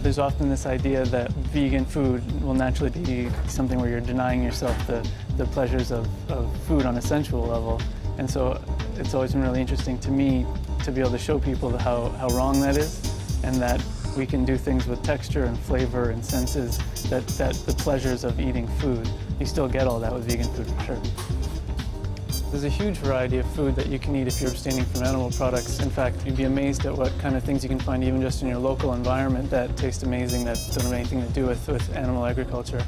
There's often this idea that vegan food will naturally be something where you're denying yourself the pleasures of food on a sensual level. And so it's always been really interesting to me to be able to show people how wrong that is, and that we can do things with texture and flavor and senses that the pleasures of eating food, you still get all that with vegan food for sure. There's a huge variety of food that you can eat if you're abstaining from animal products. In fact, you'd be amazed at what kind of things you can find even just in your local environment that taste amazing, that don't have anything to do with animal agriculture.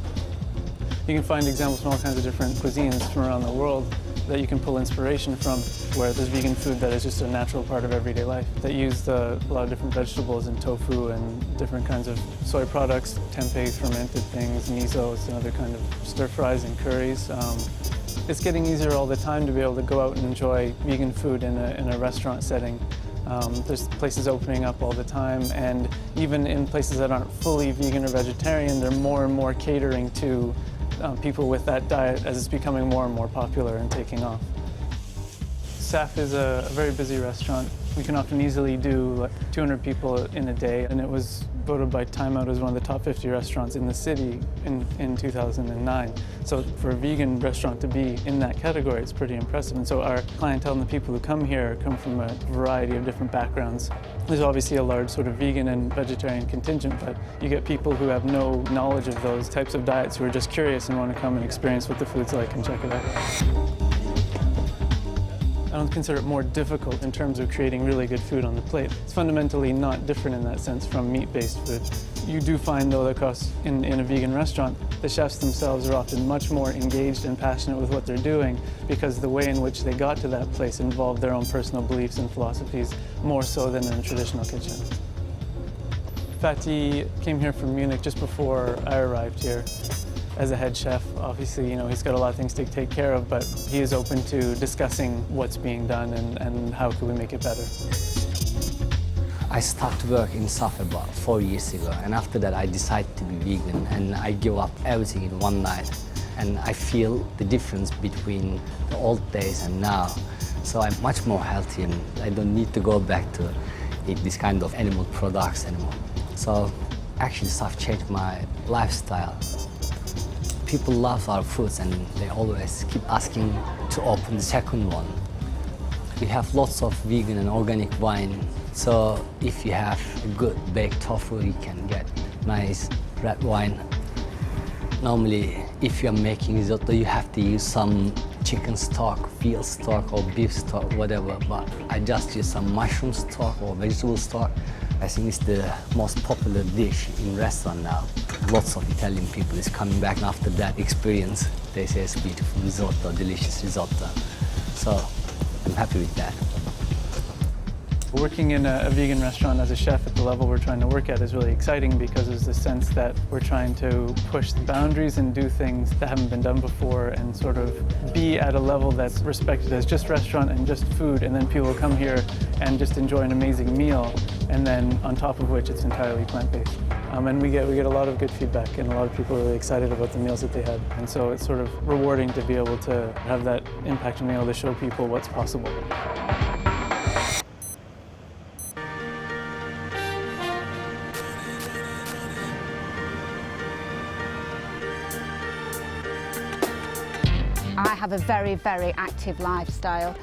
You can find examples from all kinds of different cuisines from around the world that you can pull inspiration from, where there's vegan food that is just a natural part of everyday life, that use a lot of different vegetables and tofu and different kinds of soy products, tempeh, fermented things, misos, and other kind of stir fries and curries. It's getting easier all the time to be able to go out and enjoy vegan food in a restaurant setting. There's places opening up all the time, and even in places that aren't fully vegan or vegetarian, they're more and more catering to people with that diet as it's becoming more and more popular and taking off. SAF is a very busy restaurant. We can often easily do like 200 people in a day, and it was voted by Time Out as one of the top 50 restaurants in the city in 2009. So for a vegan restaurant to be in that category, it's pretty impressive. And so our clientele and the people who come here come from a variety of different backgrounds. There's obviously a large sort of vegan and vegetarian contingent, but you get people who have no knowledge of those types of diets who are just curious and want to come and experience what the food's like and check it out. I don't consider it more difficult in terms of creating really good food on the plate. It's fundamentally not different in that sense from meat-based food. You do find, though, that in a vegan restaurant, the chefs themselves are often much more engaged and passionate with what they're doing because the way in which they got to that place involved their own personal beliefs and philosophies more so than in a traditional kitchen. Fatih came here from Munich just before I arrived here. As a head chef, obviously, he's got a lot of things to take care of, but he is open to discussing what's being done and how can we make it better. I started work in SAF about 4 years ago, and after that I decided to be vegan, and I give up everything in one night. And I feel the difference between the old days and now. So I'm much more healthy, and I don't need to go back to eat this kind of animal products anymore. So actually SAF changed my lifestyle. People love our foods, and they always keep asking to open the second one. We have lots of vegan and organic wine, so if you have a good baked tofu, you can get nice red wine. Normally, if you're making risotto, you have to use some chicken stock, veal stock, or beef stock, whatever, but I just use some mushroom stock or vegetable stock. I think it's the most popular dish in restaurant now. Lots of Italian people is coming back after that experience. They say it's beautiful risotto, delicious risotto. So I'm happy with that. Working in a vegan restaurant as a chef at the level we're trying to work at is really exciting because there's the sense that we're trying to push the boundaries and do things that haven't been done before and sort of be at a level that's respected as just restaurant and just food, and then people come here and just enjoy an amazing meal, and then on top of which it's entirely plant-based. And we get a lot of good feedback, and a lot of people are really excited about the meals that they had. And so it's sort of rewarding to be able to have that impact and be able to show people what's possible. I have a very, very active lifestyle.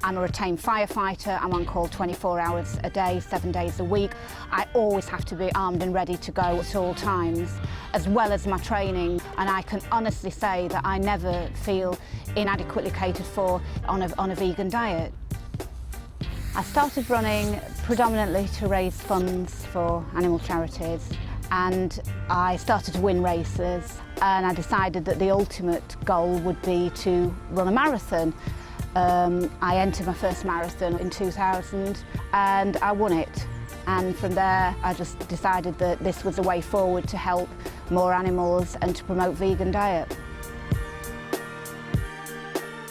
I'm a retained firefighter. I'm on call 24 hours a day, 7 days a week. I always have to be armed and ready to go at all times, as well as my training. And I can honestly say that I never feel inadequately catered for on a vegan diet. I started running predominantly to raise funds for animal charities, and I started to win races, and I decided that the ultimate goal would be to run a marathon. I entered my first marathon in 2000 and I won it. And from there, I just decided that this was the way forward to help more animals and to promote vegan diet.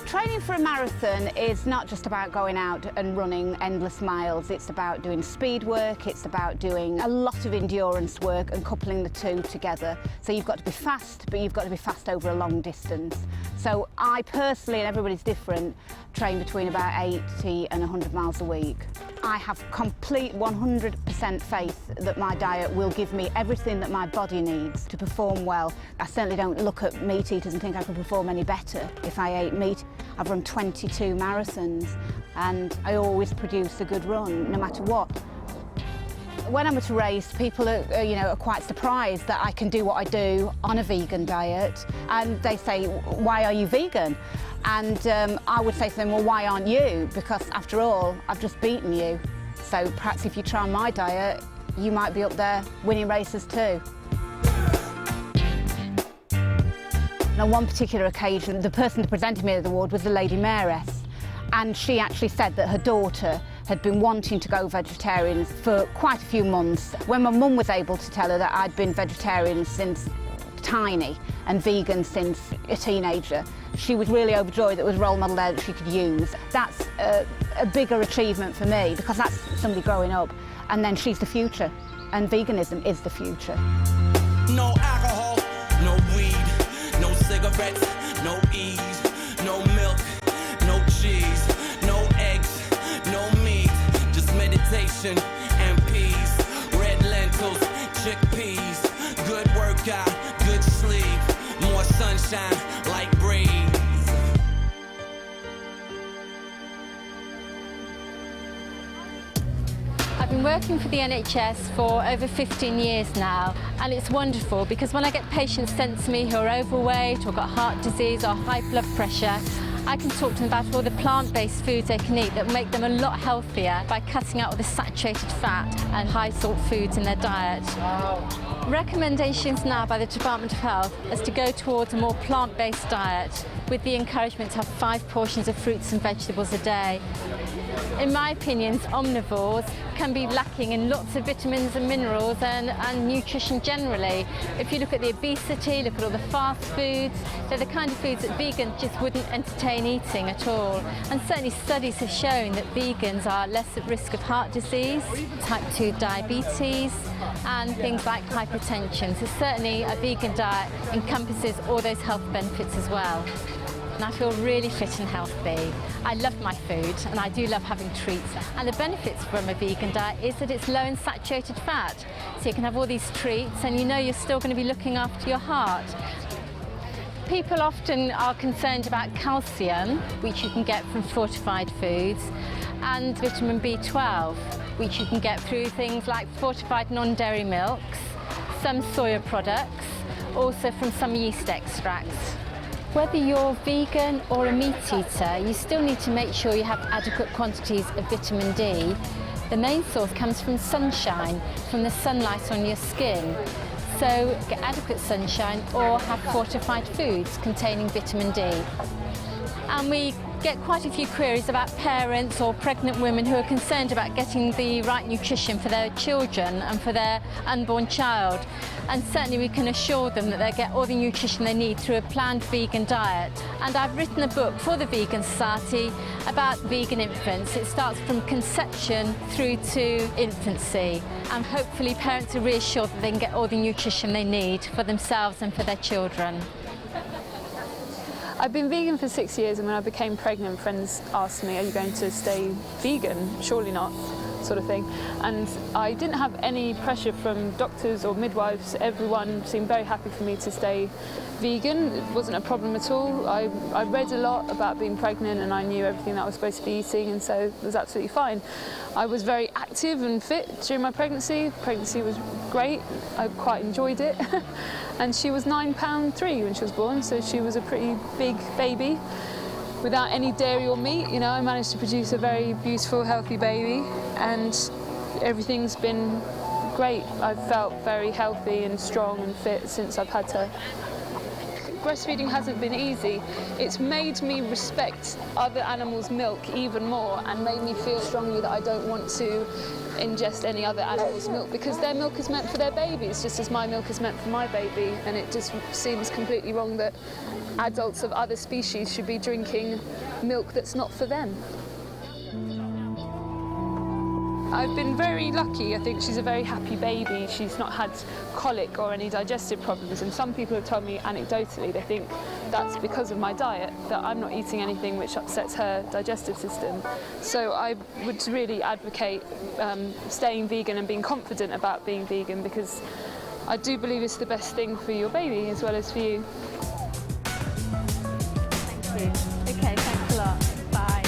Training for a marathon is not just about going out and running endless miles. It's about doing speed work, it's about doing a lot of endurance work and coupling the two together. So you've got to be fast, but you've got to be fast over a long distance. So I personally, and everybody's different, train between about 80 and 100 miles a week. I have complete 100% faith that my diet will give me everything that my body needs to perform well. I certainly don't look at meat eaters and think I could perform any better if I ate meat. I've run 22 marathons and I always produce a good run, no matter what. When I'm at a race, people are quite surprised that I can do what I do on a vegan diet, and they say, "Why are you vegan?" And I would say to them, "Well, why aren't you? Because after all, I've just beaten you. So perhaps if you try my diet, you might be up there winning races too." On one particular occasion, the person that presented me with the award was the Lady Mayoress, and she actually said that her daughter had been wanting to go vegetarian for quite a few months. When my mum was able to tell her that I'd been vegetarian since tiny and vegan since a teenager, she was really overjoyed that there was a role model there that she could use. That's a bigger achievement for me, because that's somebody growing up, and then she's the future, and veganism is the future. No alcohol, no weed, no cigarettes, no ease, no milk, no cheese, no eggs, no meat, just meditation and peace, red lentils, chickpeas, good workout, good sleep, more sunshine, like breeze. I've been working for the NHS for over 15 years now, and it's wonderful because when I get patients sent to me who are overweight or got heart disease or high blood pressure, I can talk to them about all the plant-based foods they can eat that make them a lot healthier by cutting out all the saturated fat and high-salt foods in their diet. Recommendations now by the Department of Health is to go towards a more plant-based diet with the encouragement to have 5 portions of fruits and vegetables a day. In my opinion, omnivores can be lacking in lots of vitamins and minerals and nutrition generally. If you look at the obesity, look at all the fast foods, they're the kind of foods that vegans just wouldn't entertain eating at all. And certainly studies have shown that vegans are less at risk of heart disease, type 2 diabetes, and things like hypertension. So certainly a vegan diet encompasses all those health benefits as well. And I feel really fit and healthy. I love my food and I do love having treats. And the benefits from a vegan diet is that it's low in saturated fat. So you can have all these treats and you know you're still going to be looking after your heart. People often are concerned about calcium, which you can get from fortified foods, and vitamin B12, which you can get through things like fortified non-dairy milks, some soya products, also from some yeast extracts. Whether you're vegan or a meat eater, you still need to make sure you have adequate quantities of vitamin D. The main source comes from sunshine, from the sunlight on your skin. So get adequate sunshine or have fortified foods containing vitamin D. And we get quite a few queries about parents or pregnant women who are concerned about getting the right nutrition for their children and for their unborn child. And certainly we can assure them that they get all the nutrition they need through a planned vegan diet. And I've written a book for the Vegan Society about vegan infants. It starts from conception through to infancy. And hopefully parents are reassured that they can get all the nutrition they need for themselves and for their children. I've been vegan for 6 years, and when I became pregnant, friends asked me, "Are you going to stay vegan? Surely not," sort of thing. And I didn't have any pressure from doctors or midwives. Everyone seemed very happy for me to stay vegan. It wasn't a problem at all. I read a lot about being pregnant and I knew everything that I was supposed to be eating, and so it was absolutely fine. I was very active and fit during my pregnancy. Pregnancy was great. I quite enjoyed it. And she was £9.3 when she was born, so she was a pretty big baby. Without any dairy or meat, you know, I managed to produce a very beautiful, healthy baby, and everything's been great. I've felt very healthy and strong and fit since I've had her. breastfeeding hasn't been easy, it's made me respect other animals' milk even more and made me feel strongly that I don't want to ingest any other animal's milk, because their milk is meant for their babies just as my milk is meant for my baby, and it just seems completely wrong that adults of other species should be drinking milk that's not for them. I've been very lucky. I think she's a very happy baby. She's not had colic or any digestive problems, and some people have told me anecdotally they think that's because of my diet, that I'm not eating anything which upsets her digestive system. So I would really advocate staying vegan and being confident about being vegan, because I do believe it's the best thing for your baby as well as for you. Thank you. Okay, thanks a lot. Bye.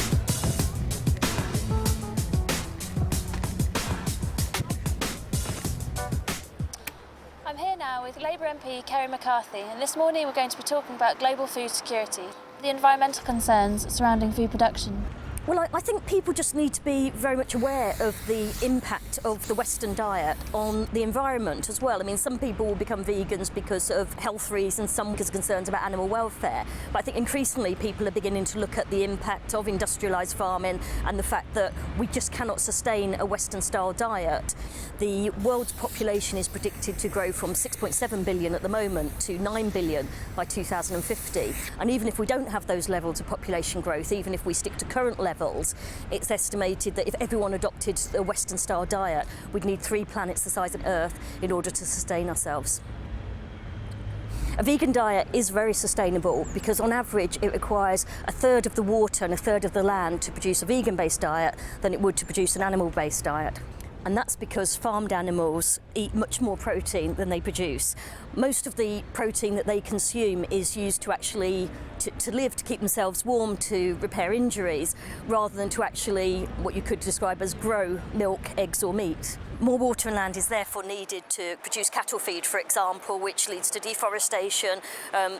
I'm here now with Labour MP Kerry McCarthy, and this morning we're going to be talking about global food security, the environmental concerns surrounding food production. Well, I think people just need to be very much aware of the impact of the Western diet on the environment as well. I mean, some people will become vegans because of health reasons, some because of concerns about animal welfare. But I think increasingly people are beginning to look at the impact of industrialised farming and the fact that we just cannot sustain a Western-style diet. The world's population is predicted to grow from 6.7 billion at the moment to 9 billion by 2050. And even if we don't have those levels of population growth, even if we stick to current levels, it's estimated that if everyone adopted a Western-style diet, we'd need 3 planets the size of Earth in order to sustain ourselves. A vegan diet is very sustainable because on average it requires 1/3 of the water and 1/3 of the land to produce a vegan-based diet than it would to produce an animal-based diet. And that's because farmed animals eat much more protein than they produce. Most of the protein that they consume is used to actually to live, to keep themselves warm, to repair injuries, rather than to actually what you could describe as grow milk, eggs or meat. More water and land is therefore needed to produce cattle feed, for example, which leads to deforestation,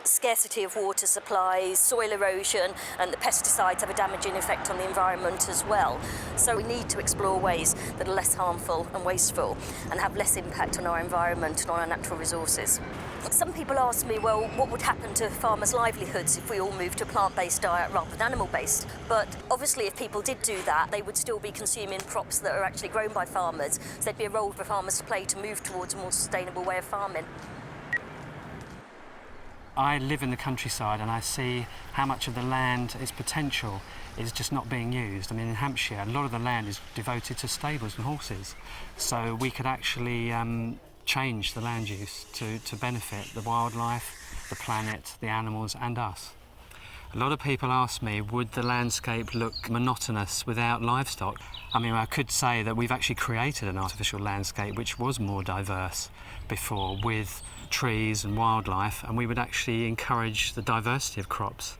scarcity of water supplies, soil erosion, and the pesticides have a damaging effect on the environment as well. So we need to explore ways that are less harmful and wasteful and have less impact on our environment and on our natural resources. Some people ask me, well, what would happen to farmers' livelihoods if we all moved to a plant-based diet rather than animal-based? But obviously if people did do that, they would still be consuming crops that are actually grown by farmers. So there'd be a role for farmers to play to move towards a more sustainable way of farming. I live in the countryside and I see how much of the land, its potential, is just not being used. I mean, in Hampshire, a lot of the land is devoted to stables and horses. So we could actually change the land use to benefit the wildlife, the planet, the animals and us. A lot of people ask me, would the landscape look monotonous without livestock? I mean, I could say that we've actually created an artificial landscape which was more diverse before, with trees and wildlife, and we would actually encourage the diversity of crops.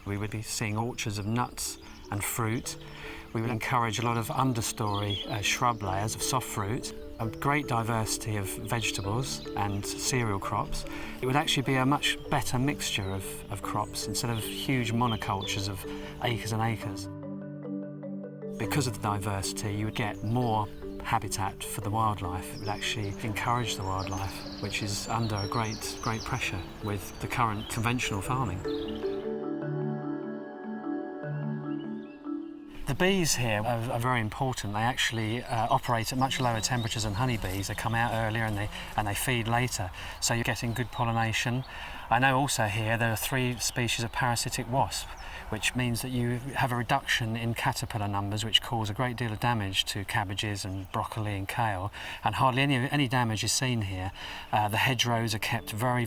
We would be seeing orchards of nuts and fruit. We would encourage a lot of understory shrub layers of soft fruit, a great diversity of vegetables and cereal crops. It would actually be a much better mixture of crops instead of huge monocultures of acres and acres. Because of the diversity, you would get more habitat for the wildlife. It would actually encourage the wildlife, which is under a great pressure with the current conventional farming. The bees here are very important. They actually operate at much lower temperatures than honeybees. They come out earlier and they feed later, so you're getting good pollination. I know also here there are 3 species of parasitic wasp, which means that you have a reduction in caterpillar numbers, which cause a great deal of damage to cabbages and broccoli and kale, and hardly any damage is seen here. The hedgerows are kept very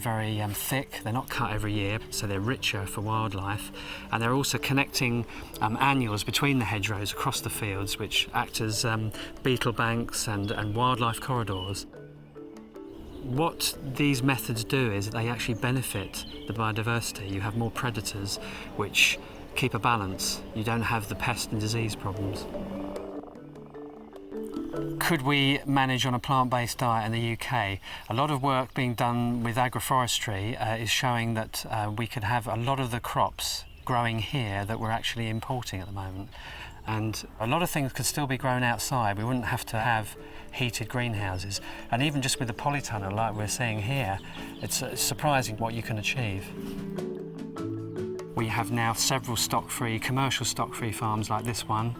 thick. They're not cut every year, so they're richer for wildlife, and they're also connecting annuals between the hedgerows across the fields, which act as beetle banks and wildlife corridors. What these methods do is they actually benefit the biodiversity. You have more predators which keep a balance. You don't have the pest and disease problems. Could we manage on a plant-based diet in the UK? A lot of work being done with agroforestry is showing that we could have a lot of the crops growing here that we're actually importing at the moment. And a lot of things could still be grown outside. We wouldn't have to have heated greenhouses. And even just with the polytunnel like we're seeing here, it's surprising what you can achieve. We have now several stock-free, commercial stock-free farms like this one.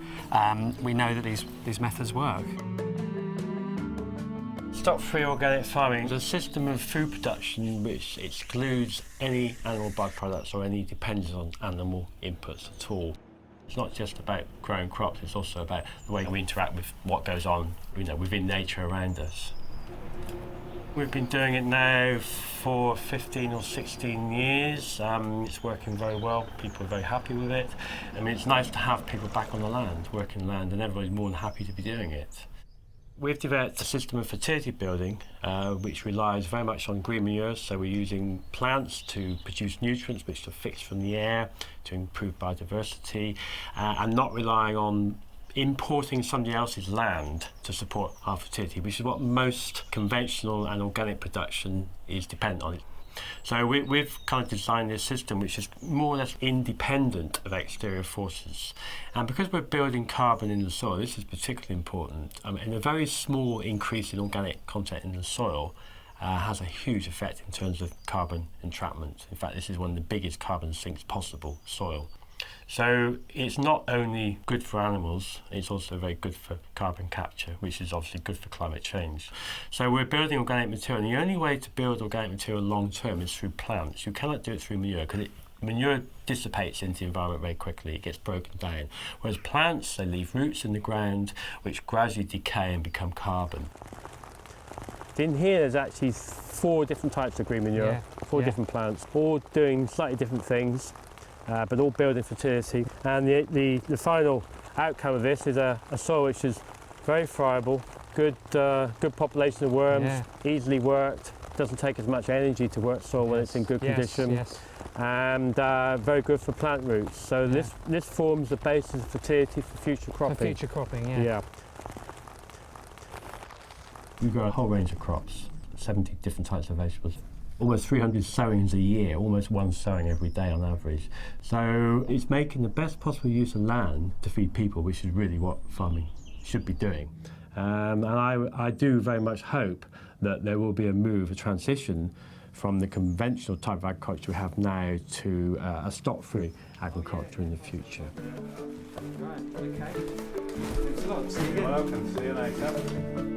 We know that these methods work. Stock-free organic farming is a system of food production which excludes any animal byproducts or any dependence on animal inputs at all. It's not just about growing crops, it's also about the way we interact with what goes on, within nature around us. We've been doing it now for 15 or 16 years. It's working very well, people are very happy with it. I mean, it's nice to have people back on the land, working land, and everybody's more than happy to be doing it. We've developed a system of fertility building which relies very much on green manure, so we're using plants to produce nutrients which are fixed from the air to improve biodiversity, and not relying on importing somebody else's land to support our fertility, which is what most conventional and organic production is dependent on. So we've kind of designed this system which is more or less independent of exterior forces. And because we're building carbon in the soil, this is particularly important, and a very small increase in organic content in the soil has a huge effect in terms of carbon entrapment. In fact, this is one of the biggest carbon sinks possible, soil. So it's not only good for animals, it's also very good for carbon capture, which is obviously good for climate change. So we're building organic material, and the only way to build organic material long term is through plants. You cannot do it through manure, because manure dissipates into the environment very quickly, it gets broken down. Whereas plants, they leave roots in the ground, which gradually decay and become carbon. In here there's actually 4 different types of green manure, 4 different plants, all doing slightly different things. But all building fertility, and the final outcome of this is a soil which is very friable, good population of worms, easily worked, doesn't take as much energy to work soil when it's in good condition, and very good for plant roots. So this forms the basis of fertility for future cropping. For future cropping, yeah. We grow a whole range of crops, 70 different types of vegetables. Almost 300 sowings a year, almost 1 sowing every day on average. So it's making the best possible use of land to feed people, which is really what farming should be doing. And I do very much hope that there will be a transition from the conventional type of agriculture we have now to a stock-free agriculture in the future. Right, okay. Thanks a lot. See you again. Welcome. See you later.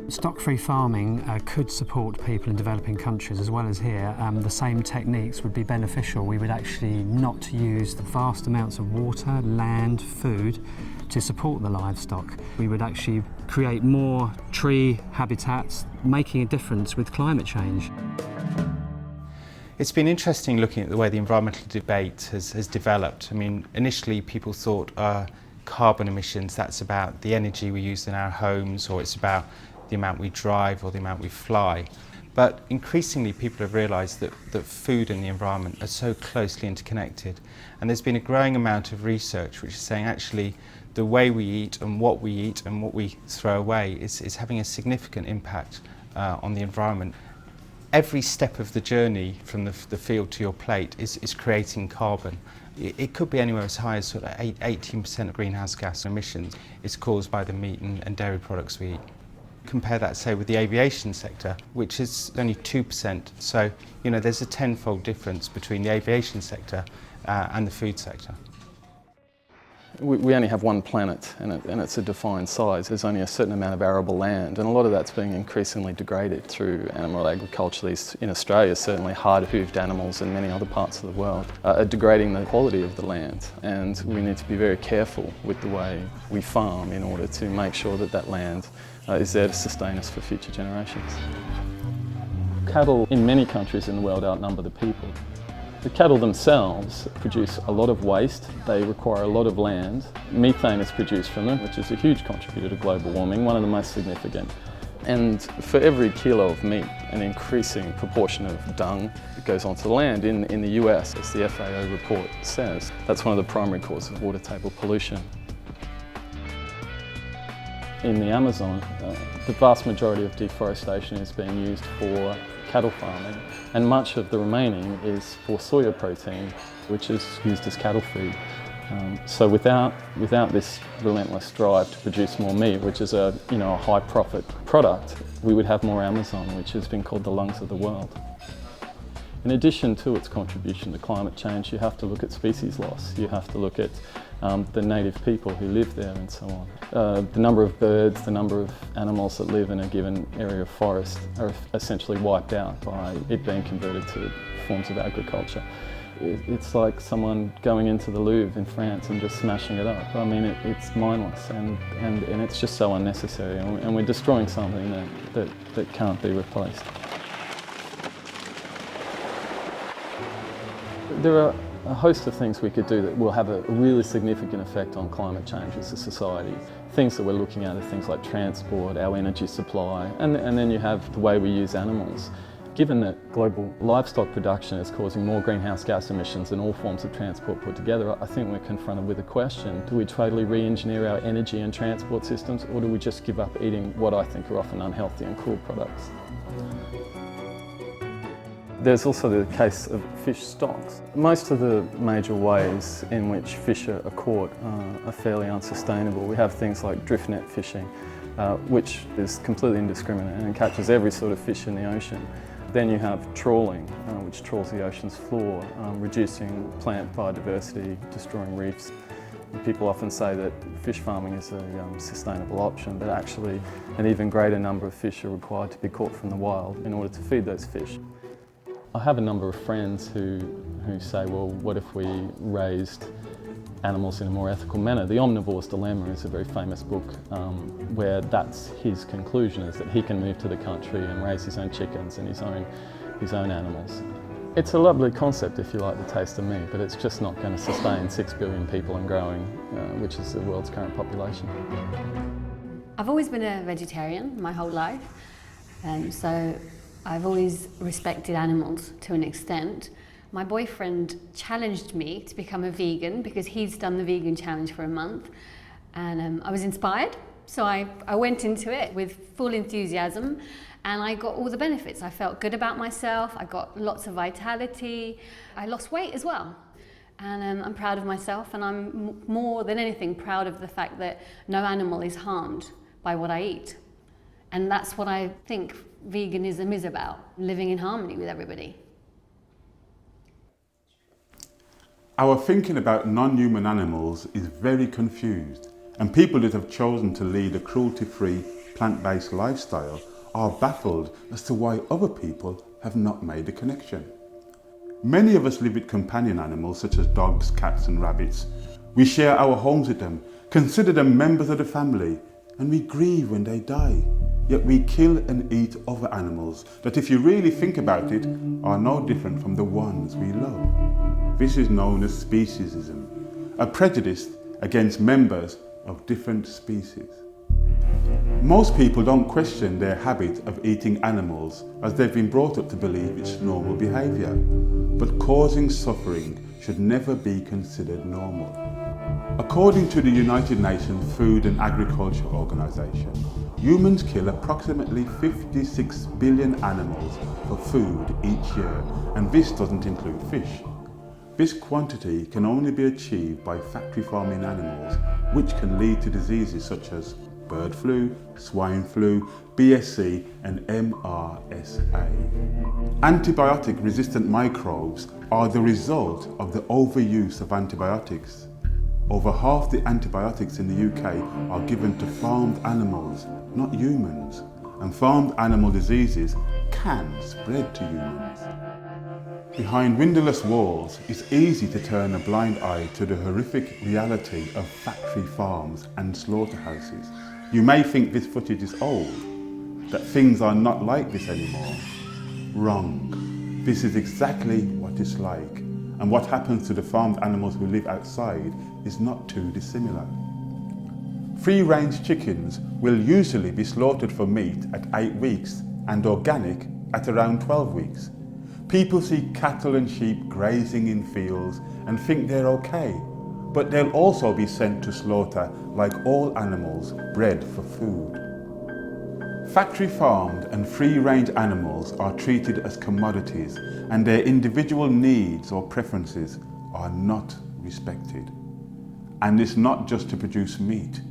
Stock-free farming could support people in developing countries as well as here. The same techniques would be beneficial. We would actually not use the vast amounts of water, land, food to support the livestock. We would actually create more tree habitats, making a difference with climate change. It's been interesting looking at the way the environmental debate has developed. I mean, initially people thought carbon emissions, that's about the energy we use in our homes, or it's about the amount we drive or the amount we fly. But increasingly people have realised that food and the environment are so closely interconnected, and there's been a growing amount of research which is saying actually the way we eat and what we throw away is having a significant impact on the environment. Every step of the journey from the field to your plate is creating carbon. It could be anywhere as high as sort of 18% of greenhouse gas emissions is caused by the meat and dairy products we eat. Compare that, say, with the aviation sector, which is only 2%. So, there's a tenfold difference between the aviation sector and the food sector. We only have one planet, and it's a defined size. There's only a certain amount of arable land, and a lot of that's being increasingly degraded through animal agriculture. These, in Australia, certainly hard-hooved animals and many other parts of the world are degrading the quality of the land, and we need to be very careful with the way we farm in order to make sure that land is there to sustain us for future generations. Cattle in many countries in the world outnumber the people. The cattle themselves produce a lot of waste, they require a lot of land. Methane is produced from them, which is a huge contributor to global warming, one of the most significant. And for every kilo of meat, an increasing proportion of dung goes onto the land. In the US, as the FAO report says, that's one of the primary causes of water table pollution. In the Amazon, the vast majority of deforestation is being used for cattle farming, and much of the remaining is for soya protein, which is used as cattle feed. So without this relentless drive to produce more meat, which is a high profit product, we would have more Amazon, which has been called the lungs of the world. In addition to its contribution to climate change, you have to look at species loss. You have to look at the native people who live there and so on. The number of birds, the number of animals that live in a given area of forest are essentially wiped out by it being converted to forms of agriculture. It's like someone going into the Louvre in France and just smashing it up. I mean, it's mindless and it's just so unnecessary, and we're destroying something that can't be replaced. There are a host of things we could do that will have a really significant effect on climate change as a society. Things that we're looking at are things like transport, our energy supply, and then you have the way we use animals. Given that global livestock production is causing more greenhouse gas emissions than all forms of transport put together, I think we're confronted with a question: do we totally re-engineer our energy and transport systems, or do we just give up eating what I think are often unhealthy and cruel products? There's also the case of fish stocks. Most of the major ways in which fish are caught are fairly unsustainable. We have things like drift net fishing, which is completely indiscriminate and catches every sort of fish in the ocean. Then you have trawling, which trawls the ocean's floor, reducing plant biodiversity, destroying reefs. And people often say that fish farming is a sustainable option, but actually an even greater number of fish are required to be caught from the wild in order to feed those fish. I have a number of friends who say, well, what if we raised animals in a more ethical manner? The Omnivore's Dilemma is a very famous book where that's his conclusion, is that he can move to the country and raise his own chickens and his own animals. It's a lovely concept if you like the taste of meat, but it's just not going to sustain 6 billion people and growing, which is the world's current population. I've always been a vegetarian my whole life, so I've always respected animals to an extent. My boyfriend challenged me to become a vegan because he's done the vegan challenge for a month, and I was inspired, so I went into it with full enthusiasm, and I got all the benefits. I felt good about myself, I got lots of vitality, I lost weight as well, and I'm proud of myself, and I'm more than anything proud of the fact that no animal is harmed by what I eat. And that's what I think veganism is about, living in harmony with everybody. Our thinking about non-human animals is very confused, and people that have chosen to lead a cruelty-free, plant-based lifestyle are baffled as to why other people have not made the connection. Many of us live with companion animals such as dogs, cats and rabbits. We share our homes with them, consider them members of the family, and we grieve when they die. Yet we kill and eat other animals that, if you really think about it, are no different from the ones we love. This is known as speciesism, a prejudice against members of different species. Most people don't question their habit of eating animals as they've been brought up to believe it's normal behaviour, but causing suffering should never be considered normal. According to the United Nations Food and Agriculture Organization, humans kill approximately 56 billion animals for food each year, and this doesn't include fish. This quantity can only be achieved by factory farming animals, which can lead to diseases such as bird flu, swine flu, BSE and MRSA. Antibiotic-resistant microbes are the result of the overuse of antibiotics. Over half the antibiotics in the UK are given to farmed animals, not humans, and farmed animal diseases can spread to humans. Behind windowless walls, it's easy to turn a blind eye to the horrific reality of factory farms and slaughterhouses. You may think this footage is old, that things are not like this anymore. Wrong. This is exactly what it's like, and what happens to the farmed animals who live outside is not too dissimilar. Free-range chickens will usually be slaughtered for meat at 8 weeks and organic at around 12 weeks. People see cattle and sheep grazing in fields and think they're okay, but they'll also be sent to slaughter like all animals bred for food. Factory farmed and free-range animals are treated as commodities, and their individual needs or preferences are not respected. And it's not just to produce meat.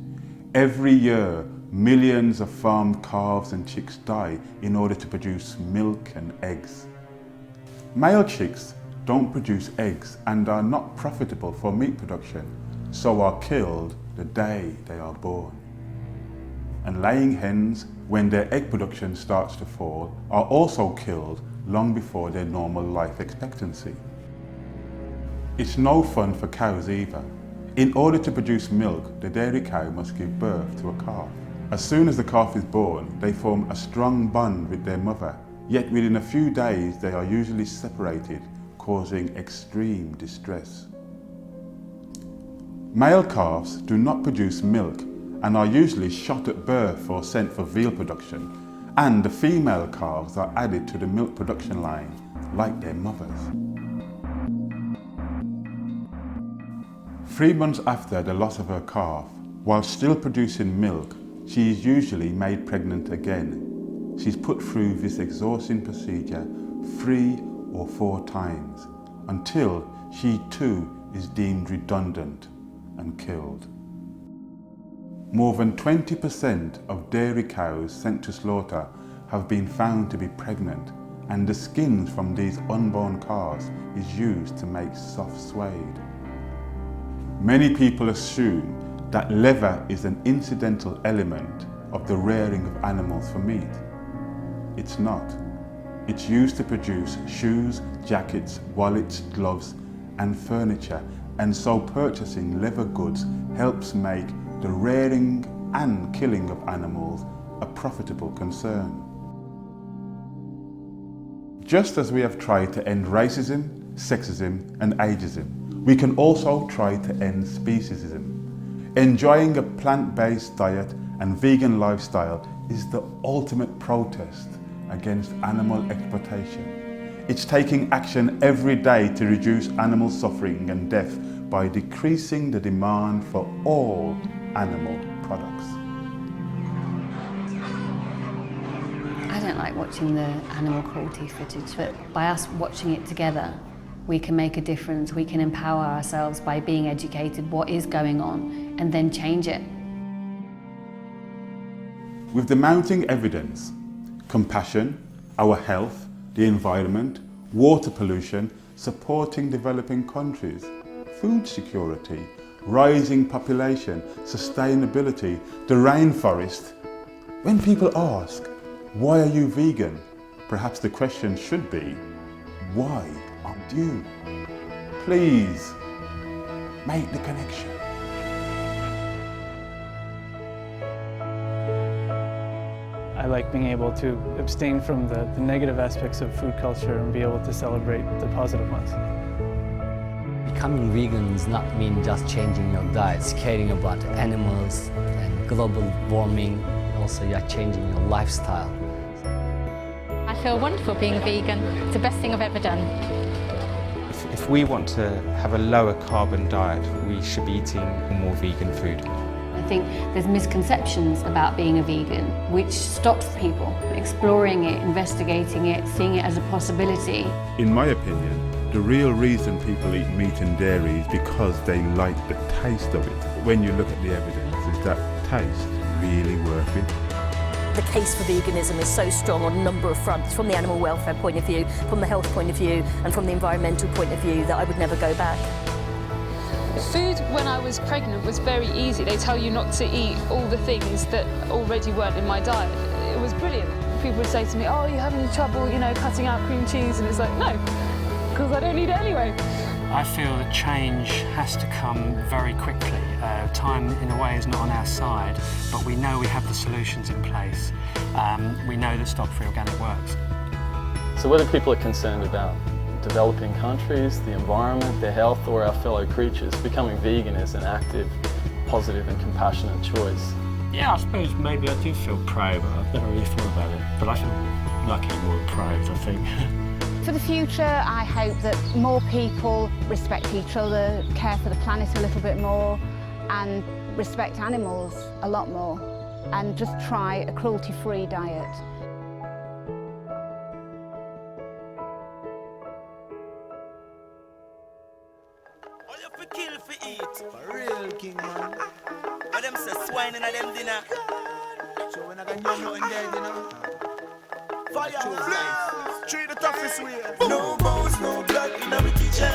Every year, millions of farmed calves and chicks die in order to produce milk and eggs. Male chicks don't produce eggs and are not profitable for meat production, so are killed the day they are born. And laying hens, when their egg production starts to fall, are also killed long before their normal life expectancy. It's no fun for cows either. In order to produce milk, the dairy cow must give birth to a calf. As soon as the calf is born, they form a strong bond with their mother, yet within a few days they are usually separated, causing extreme distress. Male calves do not produce milk and are usually shot at birth or sent for veal production, and the female calves are added to the milk production line like their mothers. 3 months after the loss of her calf, while still producing milk, she is usually made pregnant again. She's put through this exhausting procedure 3 or 4 times until she too is deemed redundant and killed. More than 20% of dairy cows sent to slaughter have been found to be pregnant, and the skins from these unborn calves is used to make soft suede. Many people assume that leather is an incidental element of the rearing of animals for meat. It's not. It's used to produce shoes, jackets, wallets, gloves, and furniture, and so purchasing leather goods helps make the rearing and killing of animals a profitable concern. Just as we have tried to end racism, sexism, and ageism, we can also try to end speciesism. Enjoying a plant-based diet and vegan lifestyle is the ultimate protest against animal exploitation. It's taking action every day to reduce animal suffering and death by decreasing the demand for all animal products. I don't like watching the animal cruelty footage, but by us watching it together, we can make a difference. We can empower ourselves by being educated what is going on and then change it. With the mounting evidence, compassion, our health, the environment, water pollution, supporting developing countries, food security, rising population, sustainability, the rainforest. When people ask, why are you vegan? Perhaps the question should be, why aren't you? Please, make the connection. I like being able to abstain from the negative aspects of food culture and be able to celebrate the positive ones. Becoming vegan does not mean just changing your diet. It's caring about animals and global warming. Also, you're changing your lifestyle. I feel wonderful being vegan. It's the best thing I've ever done. If we want to have a lower carbon diet, we should be eating more vegan food. I think there's misconceptions about being a vegan, which stops people exploring it, investigating it, seeing it as a possibility. In my opinion, the real reason people eat meat and dairy is because they like the taste of it. When you look at the evidence, is that taste really worth it? The case for veganism is so strong on a number of fronts, from the animal welfare point of view, from the health point of view, and from the environmental point of view, that I would never go back. Food when I was pregnant was very easy. They tell you not to eat all the things that already weren't in my diet. It was brilliant. People would say to me, oh, you're having trouble, cutting out cream cheese, and it's like, no, because I don't eat it anyway. I feel that change has to come very quickly. Time, in a way, is not on our side, but we know we have the solutions in place. We know that stock-free organic works. So whether people are concerned about developing countries, the environment, their health, or our fellow creatures, becoming vegan is an active, positive and compassionate choice. Yeah, I suppose maybe I do feel proud, but I've never really thought about it. But I feel lucky more than proud, I think. For the future, I hope that more people respect each other, care for the planet a little bit more, and respect animals a lot more, and just try a cruelty-free diet. All you fi kill fi eat, for real Treat the toughest way. No bones, no blood in our kitchen.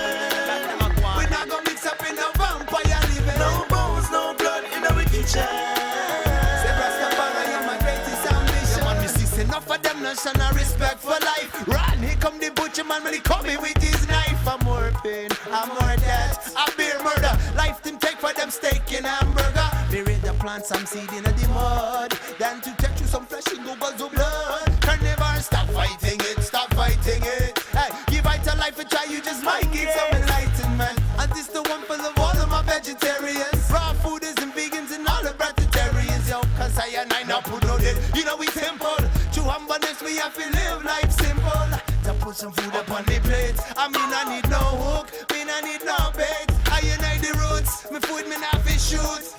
We not gonna mix up in a vampire living. No bones, no blood in our kitchen. Say Rastafari, you're my greatest ambition. Man, me see enough of them not showing no respect for life. Run, here come the butcher man when he coming with his knife. I'm more pain, I'm more death, I bear murder. Life them take for them steak and hamburger. They ready to plant some seed in the mud, then to take you some flesh and go guzzle blood. Can never stop fighting it, stop fighting it. Hey, give it a life a try, you just might get some enlightenment. And this the one for the all of my vegetarians, raw fooders and vegans and all the vegetarians. Yo, cause I not put on it, you know we simple. To humbleness we have to live life simple. To put some food up on the plate. I mean I need no hook, mean I need no bait. I unite the roots, me food me not fish shoot.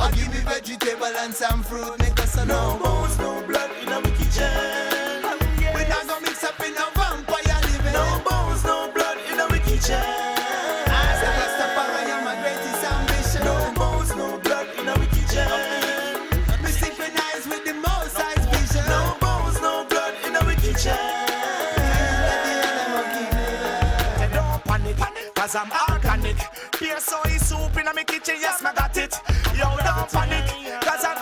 Or give me vegetable and some fruit. Make us a no bones, no blood in our kitchen. We not gonna mix up in a vampire living. No bones, no blood in our kitchen. Say Rastafari, you're my greatest ambition. No bones, no blood in our kitchen. Me synchronize with the most high's vision. No bones, no blood in our kitchen. Don't panic, cause I'm organic. Here soy soup in my kitchen, yes, I got it. Yo, don't panic, cause I'm